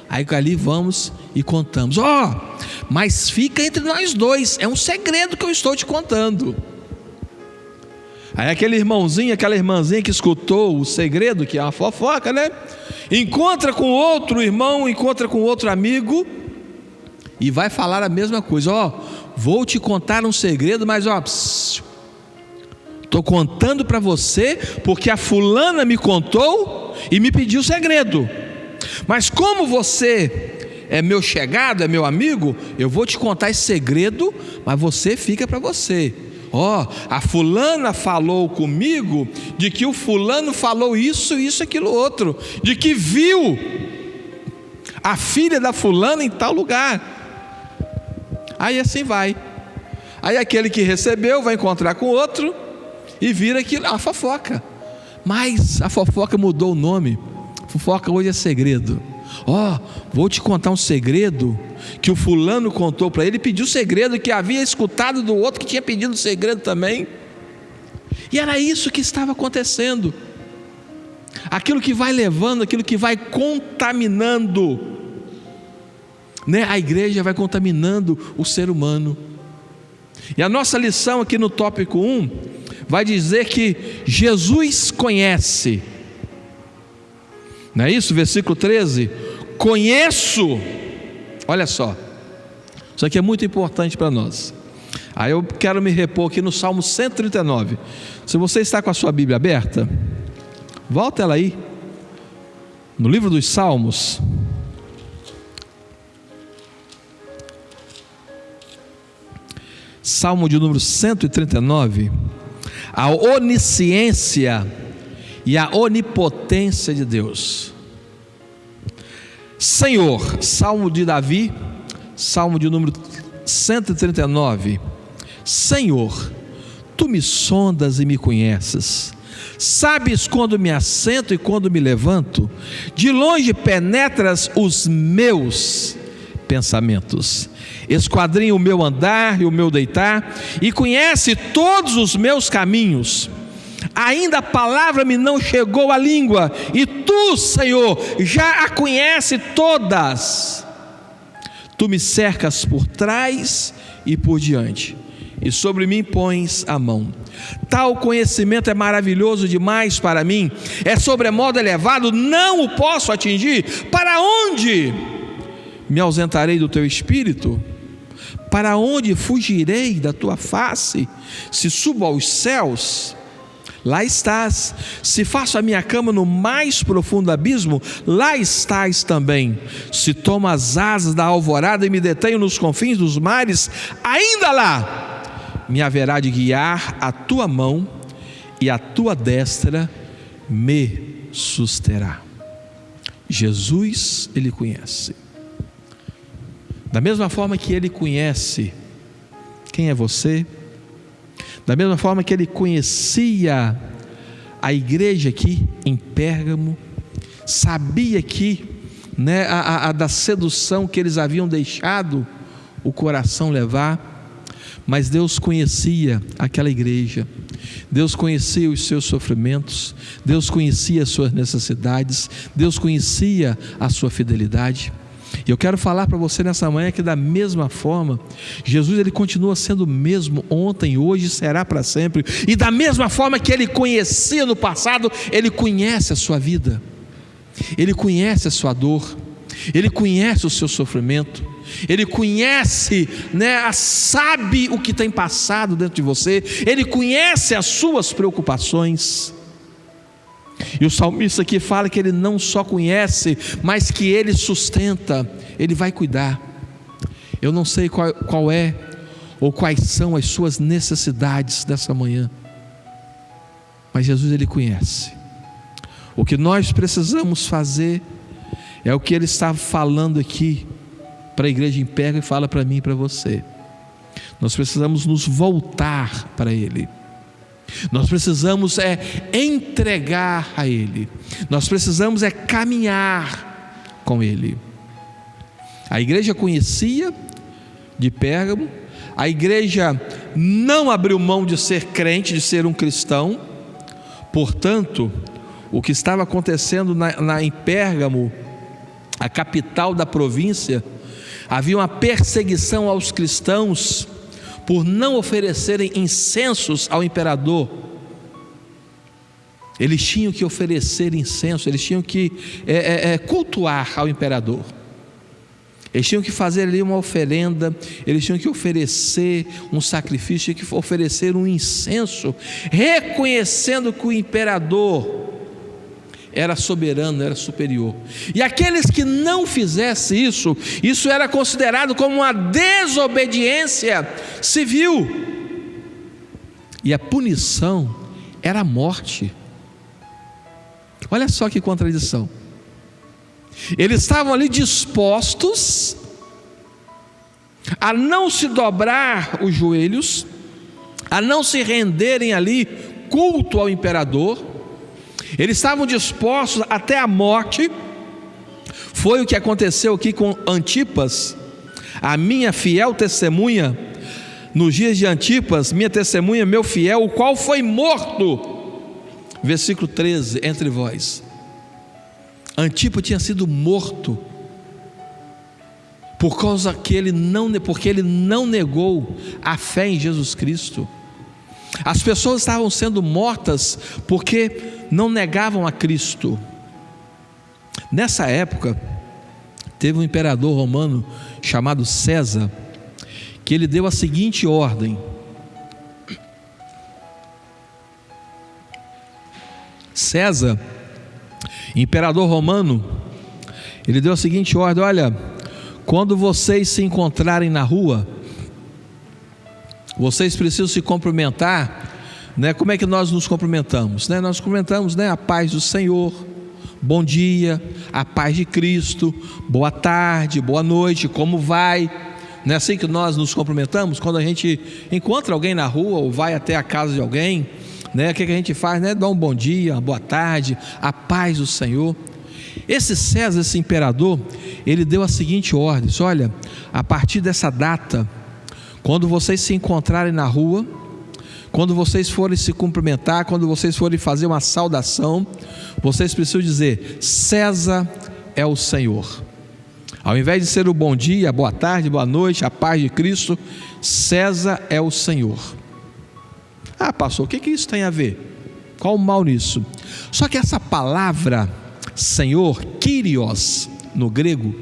Aí ali vamos e contamos: mas fica entre nós dois, é um segredo que eu estou te contando. Aí aquele irmãozinho, aquela irmãzinha que escutou o segredo, que é uma fofoca, encontra com outro irmão, encontra com outro amigo, e vai falar a mesma coisa. Vou te contar um segredo, mas estou contando para você porque a fulana me contou e me pediu segredo. Mas como você é meu chegado, é meu amigo, eu vou te contar esse segredo, mas você fica para você. A fulana falou comigo de que o fulano falou isso, aquilo, outro, de que viu a filha da fulana em tal lugar. Aí assim vai. Aí aquele que recebeu vai encontrar com outro e vira aquilo, a fofoca. Mas a fofoca mudou o nome. Fofoca hoje é segredo. Vou te contar um segredo que o fulano contou para ele, pediu segredo que havia escutado do outro que tinha pedido segredo também. E era isso que estava acontecendo. Aquilo que vai levando, aquilo que vai contaminando, a igreja vai contaminando o ser humano. E a nossa lição aqui no tópico 1 vai dizer que Jesus conhece. Não é isso? Versículo 13: conheço. Olha só, isso aqui é muito importante para nós. Aí eu quero me repor aqui no Salmo 139. Se você está com a sua Bíblia aberta, volta ela aí, no livro dos Salmos. Salmo de número 139. A onisciência e a onipotência de Deus. Senhor, Salmo de Davi, Salmo de número 139. Senhor, Tu me sondas e me conheces, sabes quando me assento e quando me levanto, de longe penetras os meus pensamentos, esquadrinha o meu andar e o meu deitar, e conhece todos os meus caminhos. Ainda a palavra me não chegou à língua, e Tu, Senhor, já a conhece todas. Tu me cercas por trás e por diante, e sobre mim pões a mão. Tal conhecimento é maravilhoso demais para mim, é sobremodo elevado, não o posso atingir. Para onde me ausentarei do Teu Espírito? Para onde fugirei da Tua face? Se subo aos céus, lá estás. Se faço a minha cama no mais profundo abismo, lá estás também. Se tomo as asas da alvorada e me detenho nos confins dos mares, ainda lá me haverá de guiar a Tua mão, e a Tua destra me susterá. Jesus, Ele conhece. Da mesma forma que Ele conhece quem é você, da mesma forma que Ele conhecia a igreja aqui em Pérgamo, sabia que da sedução que eles haviam deixado o coração levar, mas Deus conhecia aquela igreja, Deus conhecia os seus sofrimentos, Deus conhecia as suas necessidades, Deus conhecia a sua fidelidade. E eu quero falar para você nessa manhã que da mesma forma, Jesus, Ele continua sendo o mesmo ontem, hoje e será para sempre. E da mesma forma que Ele conhecia no passado, Ele conhece a sua vida, Ele conhece a sua dor, Ele conhece o seu sofrimento, Ele conhece, sabe o que tem passado dentro de você, Ele conhece as suas preocupações. E o salmista aqui fala que Ele não só conhece, mas que Ele sustenta, Ele vai cuidar. Eu não sei qual é ou quais são as suas necessidades dessa manhã, mas Jesus, Ele conhece. O que nós precisamos fazer é o que Ele está falando aqui para a igreja em Pérgamo e fala para mim e para você. Nós precisamos nos voltar para Ele. Nós precisamos entregar a Ele. Nós precisamos caminhar com Ele. A igreja conhecia de Pérgamo, a igreja não abriu mão de ser crente, de ser um cristão. Portanto, o que estava acontecendo em Pérgamo, a capital da província, havia uma perseguição aos cristãos por não oferecerem incensos ao imperador. Eles tinham que oferecer incenso, eles tinham que cultuar ao imperador. Eles tinham que fazer ali uma oferenda, eles tinham que oferecer um sacrifício, tinham que oferecer um incenso, reconhecendo que o imperador era soberano, era superior. E aqueles que não fizessem isso, isso era considerado como uma desobediência civil. E a punição era a morte. Olha só que contradição. Eles estavam ali dispostos a não se dobrar os joelhos, a não se renderem ali culto ao imperador. Eles estavam dispostos até a morte. Foi o que aconteceu aqui com Antipas, a minha fiel testemunha. Nos dias de Antipas, minha testemunha, meu fiel, o qual foi morto. Versículo 13, entre vós. Antipas tinha sido morto porque ele não negou a fé em Jesus Cristo. As pessoas estavam sendo mortas porque não negavam a Cristo. Nessa época, teve um imperador romano chamado César, que ele deu a seguinte ordem: César, imperador romano, ele deu a seguinte ordem: olha, quando vocês se encontrarem na rua, vocês precisam se cumprimentar, né? Como é que nós nos cumprimentamos, né? Nós cumprimentamos, né? A paz do Senhor, bom dia, a paz de Cristo, boa tarde, boa noite, como vai? Não é assim que nós nos cumprimentamos? Quando a gente encontra alguém na rua ou vai até a casa de alguém, né? O que a gente faz, né? Dá um bom dia, uma boa tarde, a paz do Senhor. Esse César, esse imperador, ele deu a seguinte ordem: olha, a partir dessa data, quando vocês se encontrarem na rua, quando vocês forem se cumprimentar, quando vocês forem fazer uma saudação, vocês precisam dizer: César é o Senhor. Ao invés de ser o bom dia, boa tarde, boa noite, a paz de Cristo, César é o Senhor. Ah, pastor, o que isso tem a ver? Qual o mal nisso? Só que essa palavra Senhor, Kyrios, no grego,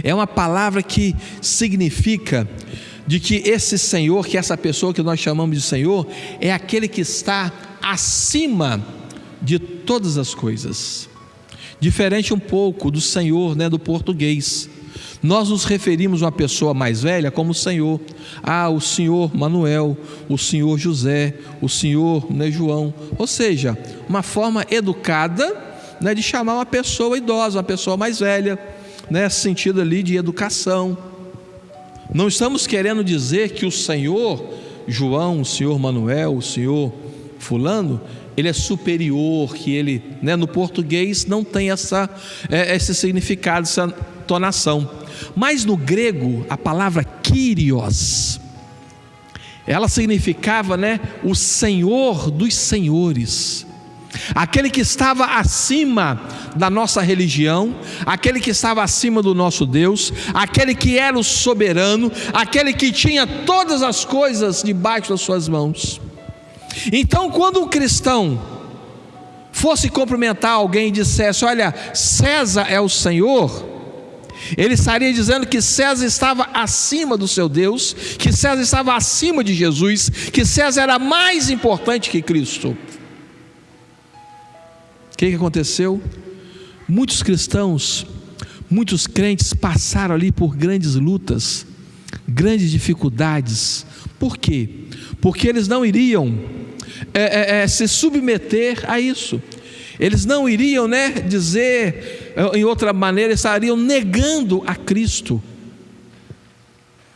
é uma palavra que significa de que esse Senhor, que essa pessoa que nós chamamos de Senhor, é aquele que está acima de todas as coisas. Diferente um pouco do Senhor, né, do português. Nós nos referimos a uma pessoa mais velha como Senhor. Ah, o Senhor Manuel, o Senhor José, o Senhor, né, João. Ou seja, uma forma educada, né, de chamar uma pessoa idosa, uma pessoa mais velha, né, sentido ali de educação. Não estamos querendo dizer que o Senhor João, o Senhor Manuel, o Senhor fulano, ele é superior, que ele, né, no português não tem esse significado, essa entonação. Mas no grego, a palavra Kyrios, ela significava, né, o Senhor dos senhores, aquele que estava acima da nossa religião, aquele que estava acima do nosso Deus, aquele que era o soberano, aquele que tinha todas as coisas debaixo das suas mãos. Então, quando um cristão fosse cumprimentar alguém e dissesse: olha, César é o Senhor, ele estaria dizendo que César estava acima do seu Deus, que César estava acima de Jesus, que César era mais importante que Cristo. O que aconteceu? Muitos cristãos, muitos crentes passaram ali por grandes lutas, grandes dificuldades. Por quê? Porque eles não iriam se submeter a isso. Eles não iriam, né, dizer, em outra maneira, estariam negando a Cristo.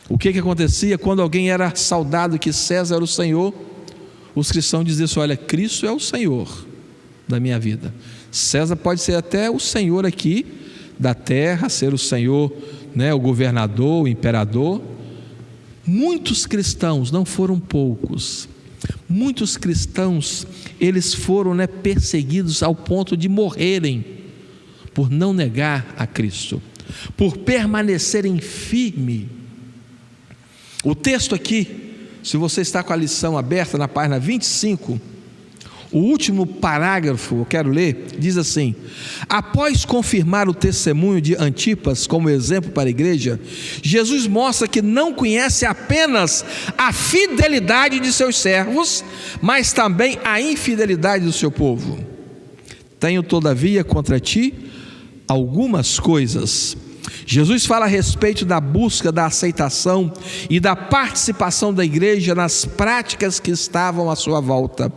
O que acontecia quando alguém era saudado que César era o Senhor? Os cristãos diziam assim: olha, Cristo é o Senhor da minha vida. César pode ser até o Senhor aqui da terra, ser o Senhor, né, o governador, o imperador. Muitos cristãos, não foram poucos, muitos cristãos, eles foram, né, perseguidos ao ponto de morrerem por não negar a Cristo, por permanecerem firmes. O texto aqui, se você está com a lição aberta na página 25, O último parágrafo, eu quero ler, diz assim: após confirmar o testemunho de Antipas como exemplo para a igreja, Jesus mostra que não conhece apenas a fidelidade de seus servos, mas também a infidelidade do seu povo. Tenho, todavia, contra ti algumas coisas. Jesus fala a respeito da busca da aceitação e da participação da igreja nas práticas que estavam à sua volta.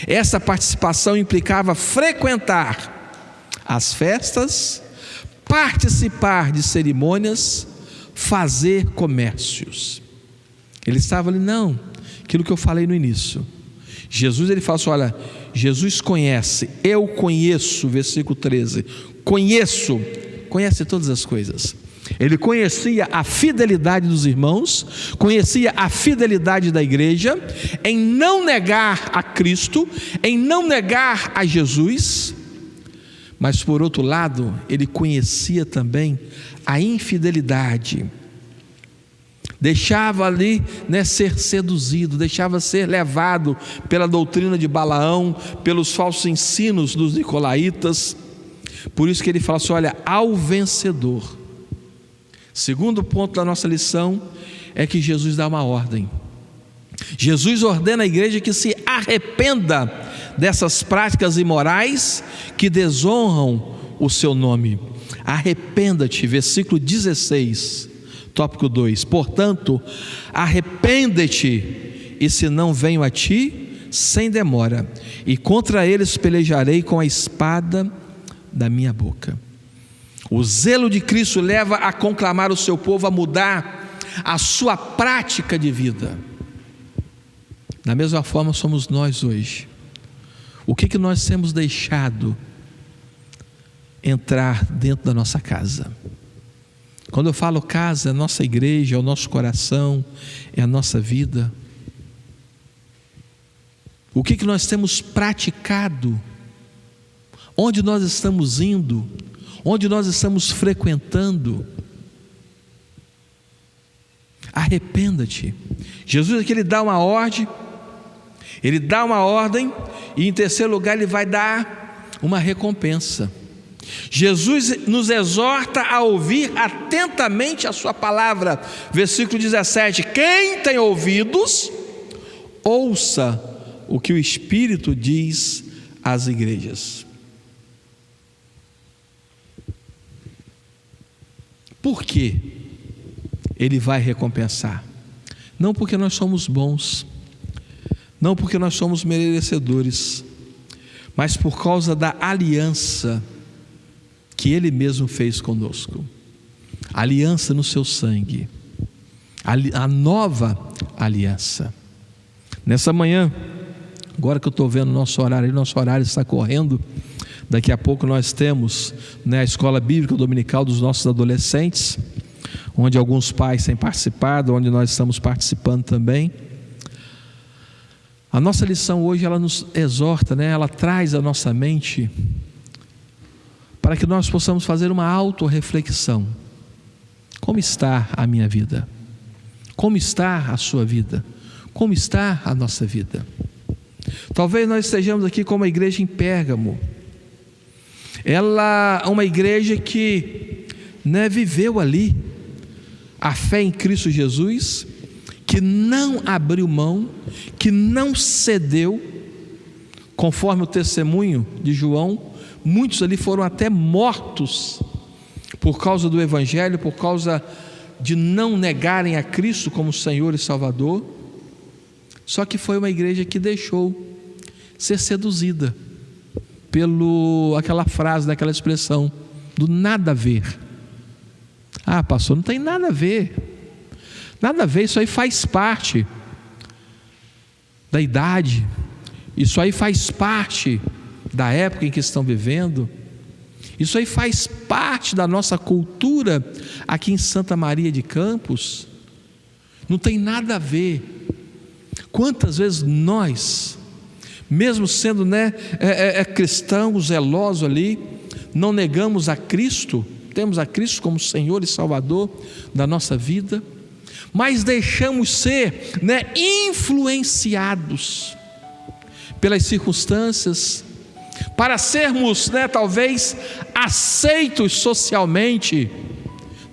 Essa participação implicava frequentar as festas, participar de cerimônias, fazer comércios. Ele estava ali, não, aquilo que eu falei no início. Jesus, ele fala assim, olha, Jesus conhece, eu conheço, versículo 13, conhece todas as coisas. Ele conhecia a fidelidade dos irmãos, conhecia a fidelidade da igreja, em não negar a Cristo, em não negar a Jesus, mas por outro lado, ele conhecia também a infidelidade. Deixava ali, ser seduzido, deixava ser levado pela doutrina de Balaão, pelos falsos ensinos dos nicolaítas. Por isso que ele fala assim, olha, ao vencedor. Segundo ponto da nossa lição é que Jesus dá uma ordem. Jesus ordena à igreja que se arrependa dessas práticas imorais que desonram o seu nome. Arrependa-te, versículo 16, tópico 2. Portanto, arrepende-te, e se não venho a ti, sem demora, e contra eles pelejarei com a espada da minha boca. O zelo de Cristo leva a conclamar o seu povo a mudar a sua prática de vida. Da mesma forma somos nós hoje. O que nós temos deixado entrar dentro da nossa casa? Quando eu falo casa, é a nossa igreja, é o nosso coração, é a nossa vida. O que nós temos praticado? Onde nós estamos indo? Onde nós estamos frequentando? Arrependa-te. Jesus aqui, ele dá uma ordem, e em terceiro lugar ele vai dar uma recompensa. Jesus nos exorta a ouvir atentamente a sua palavra. Versículo 17: quem tem ouvidos, ouça o que o Espírito diz às igrejas. Por que ele vai recompensar? Não porque nós somos bons, não porque nós somos merecedores, mas por causa da aliança que ele mesmo fez conosco. Aliança no seu sangue, a nova aliança. Nessa manhã, agora que eu estou vendo nosso horário está correndo. Daqui a pouco nós temos a escola bíblica dominical dos nossos adolescentes, onde alguns pais têm participado, onde nós estamos participando também. A nossa lição hoje, ela nos exorta, ela traz à nossa mente, para que nós possamos fazer uma autorreflexão. Como está a minha vida? Como está a sua vida? Como está a nossa vida? Talvez nós estejamos aqui como a igreja em Pérgamo. Ela é uma igreja que viveu ali a fé em Cristo Jesus, que não abriu mão, que não cedeu, conforme o testemunho de João. Muitos ali foram até mortos por causa do Evangelho, por causa de não negarem a Cristo como Senhor e Salvador. Só que foi uma igreja que deixou ser seduzida aquela frase, daquela expressão do nada a ver. Ah, pastor, não tem nada a ver. Nada a ver, isso aí faz parte da idade, isso aí faz parte da época em que estão vivendo, isso aí faz parte da nossa cultura aqui em Santa Maria de Campos. Não tem nada a ver. Quantas vezes nós, mesmo sendo cristãos, zelosos ali, não negamos a Cristo, temos a Cristo como Senhor e Salvador da nossa vida, mas deixamos ser influenciados pelas circunstâncias, para sermos, talvez aceitos socialmente,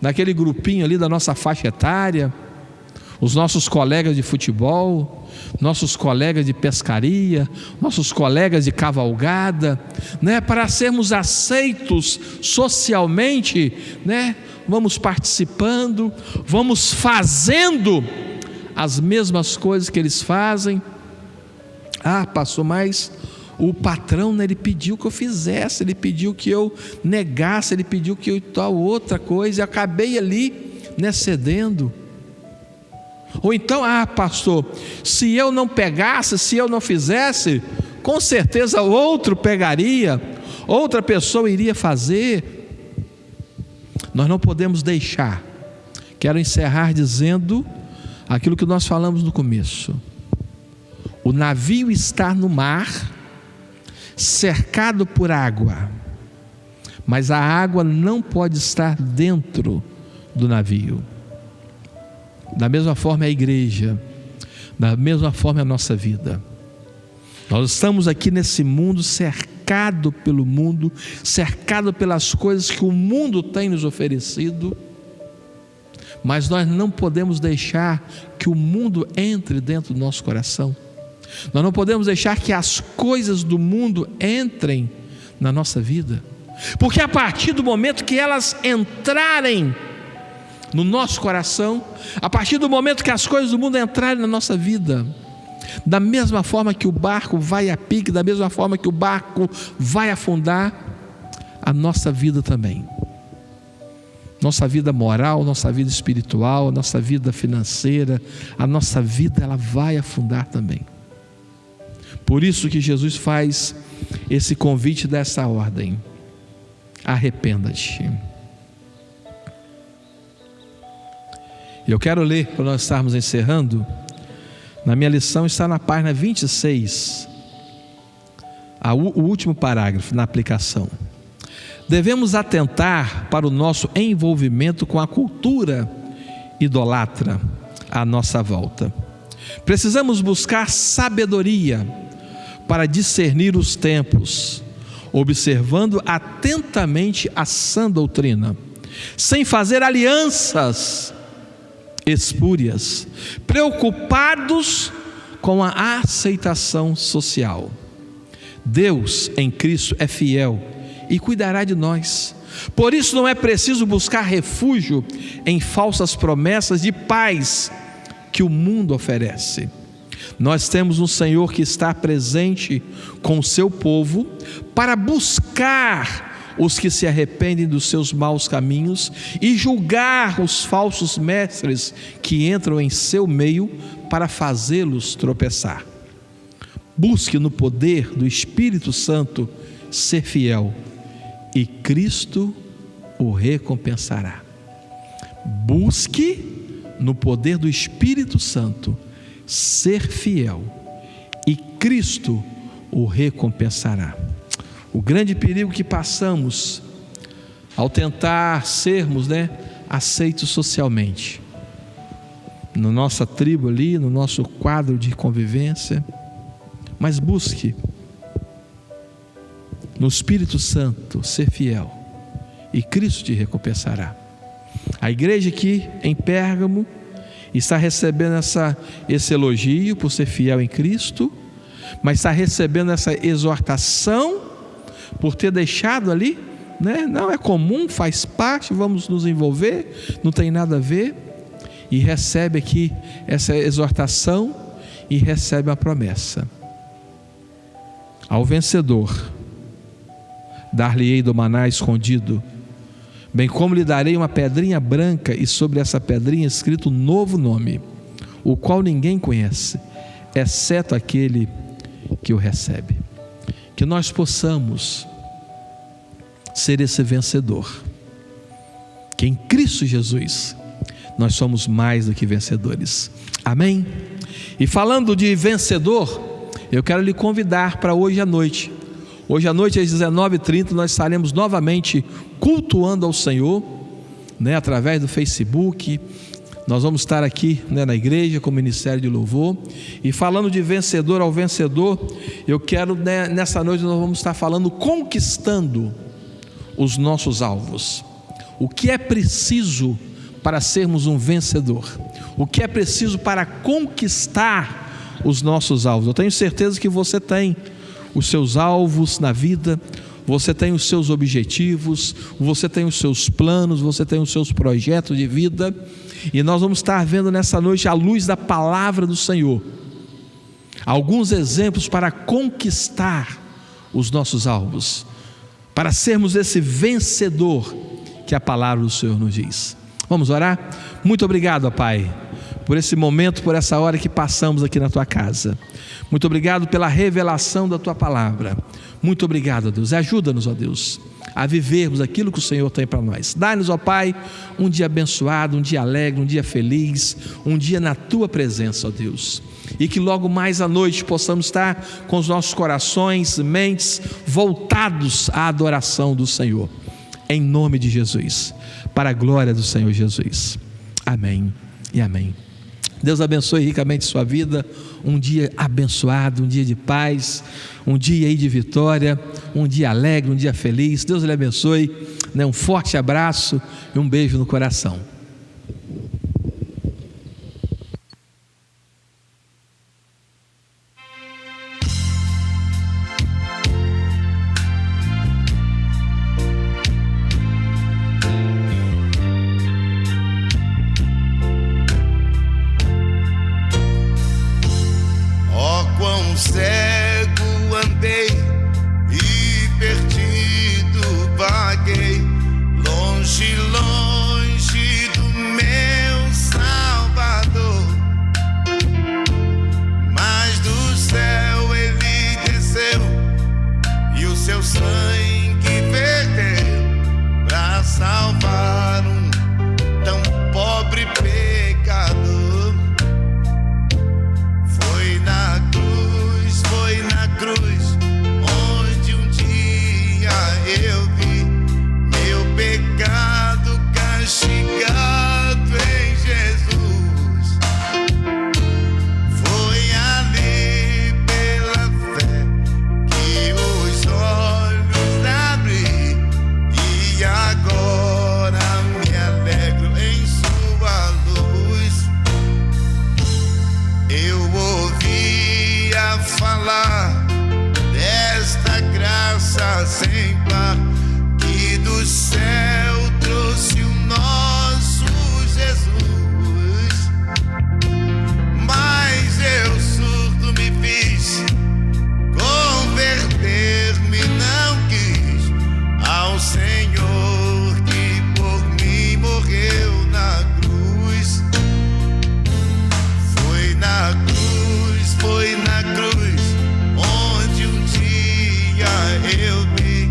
naquele grupinho ali da nossa faixa etária, os nossos colegas de futebol, nossos colegas de pescaria, nossos colegas de cavalgada, para sermos aceitos socialmente, vamos participando, vamos fazendo as mesmas coisas que eles fazem. Pastor, mas o patrão, ele pediu que eu fizesse, ele pediu que eu negasse, ele pediu que eu tal outra coisa, e acabei ali, cedendo. Ou então, pastor, se eu não pegasse, se eu não fizesse, com certeza outro pegaria, outra pessoa iria fazer. Nós não podemos deixar. Quero encerrar dizendo aquilo que nós falamos no começo. O navio está no mar, cercado por água, mas a água não pode estar dentro do navio. Da mesma forma é a igreja, da mesma forma é a nossa vida. Nós estamos aqui nesse mundo, cercado pelo mundo, cercado pelas coisas que o mundo tem nos oferecido, mas nós não podemos deixar que o mundo entre dentro do nosso coração. Nós não podemos deixar que as coisas do mundo entrem na nossa vida, porque a partir do momento que elas entrarem no nosso coração, a partir do momento que as coisas do mundo entrarem na nossa vida, da mesma forma que o barco vai a pique, da mesma forma que o barco vai afundar, a nossa vida também, nossa vida moral, nossa vida espiritual, nossa vida financeira, a nossa vida, ela vai afundar também. Por isso que Jesus faz esse convite dessa ordem: arrependa-te. Eu quero ler, para nós estarmos encerrando, na minha lição está na página 26, o último parágrafo na aplicação. Devemos atentar para o nosso envolvimento com a cultura idolatra à nossa volta. Precisamos buscar sabedoria para discernir os tempos, observando atentamente a sã doutrina, sem fazer alianças espúrias, preocupados com a aceitação social. Deus em Cristo é fiel e cuidará de nós. Por isso não é preciso buscar refúgio em falsas promessas de paz que o mundo oferece. Nós temos um Senhor que está presente com o seu povo para buscar os que se arrependem dos seus maus caminhos e julgar os falsos mestres que entram em seu meio para fazê-los tropeçar. Busque no poder do Espírito Santo ser fiel e Cristo o recompensará. Busque no poder do Espírito Santo ser fiel e Cristo o recompensará. O grande perigo que passamos ao tentar sermos, aceitos socialmente, na nossa tribo ali, no nosso quadro de convivência, mas busque no Espírito Santo ser fiel e Cristo te recompensará. A igreja aqui em Pérgamo está recebendo esse elogio por ser fiel em Cristo, mas está recebendo essa exortação por ter deixado ali, não é comum, faz parte, vamos nos envolver, não tem nada a ver, e recebe aqui essa exortação e recebe a promessa: ao vencedor dar-lhe-ei do maná escondido, bem como lhe darei uma pedrinha branca, e sobre essa pedrinha escrito um novo nome, o qual ninguém conhece, exceto aquele que o recebe. Que nós possamos ser esse vencedor, que em Cristo Jesus nós somos mais do que vencedores. Amém? E falando de vencedor, eu quero lhe convidar para hoje à noite. Hoje à noite às 19h30 nós estaremos novamente cultuando ao Senhor, através do Facebook, Nós vamos estar aqui, na igreja com o Ministério de Louvor, e falando de vencedor ao vencedor, eu quero, nessa noite nós vamos estar falando, conquistando os nossos alvos. O que é preciso para sermos um vencedor? O que é preciso para conquistar os nossos alvos? Eu tenho certeza que você tem os seus alvos na vida, você tem os seus objetivos, você tem os seus planos, você tem os seus projetos de vida, e nós vamos estar vendo nessa noite, à luz da palavra do Senhor, alguns exemplos para conquistar os nossos alvos, para sermos esse vencedor que a palavra do Senhor nos diz. Vamos orar? Muito obrigado, ó Pai, por esse momento, por essa hora que passamos aqui na Tua casa. Muito obrigado pela revelação da Tua palavra. Muito obrigado, ó Deus. Ajuda-nos, ó Deus, a vivermos aquilo que o Senhor tem para nós. Dá-nos, ó Pai, um dia abençoado, um dia alegre, um dia feliz, um dia na Tua presença, ó Deus. E que logo mais à noite possamos estar com os nossos corações, mentes voltados à adoração do Senhor. Em nome de Jesus, para a glória do Senhor Jesus. Amém e amém. Deus abençoe ricamente sua vida, um dia abençoado, um dia de paz, um dia aí de vitória, um dia alegre, um dia feliz. Deus lhe abençoe, um forte abraço e um beijo no coração. Cego andei e perdido vaguei, longe, longe do meu Salvador. Mas do céu ele desceu e o seu sangue verteu para salvar um tão pobre pecador. Cruz, onde um dia eu vi meu pecado castigado em Jesus. Foi ali pela fé que os olhos abri, e agora me alegro em sua luz. Eu ouvia falar desta graça sem par, que do céu trouxe o nosso Jesus. Mas eu surdo me fiz, converter-me não quis ao Senhor que por mim morreu na cruz. Foi na cruz, foi na cruz, onde um dia eu vi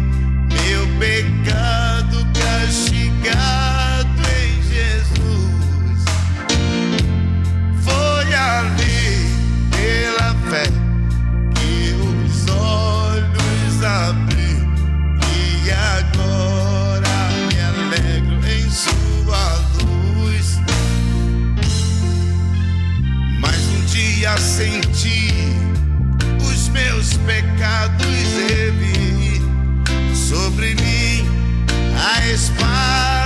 meu pecado castigado em Jesus. Foi ali pela fé que os olhos abri, e agora me alegro em sua luz. Mas um dia senti os meus pecados revi, sobre mim a espada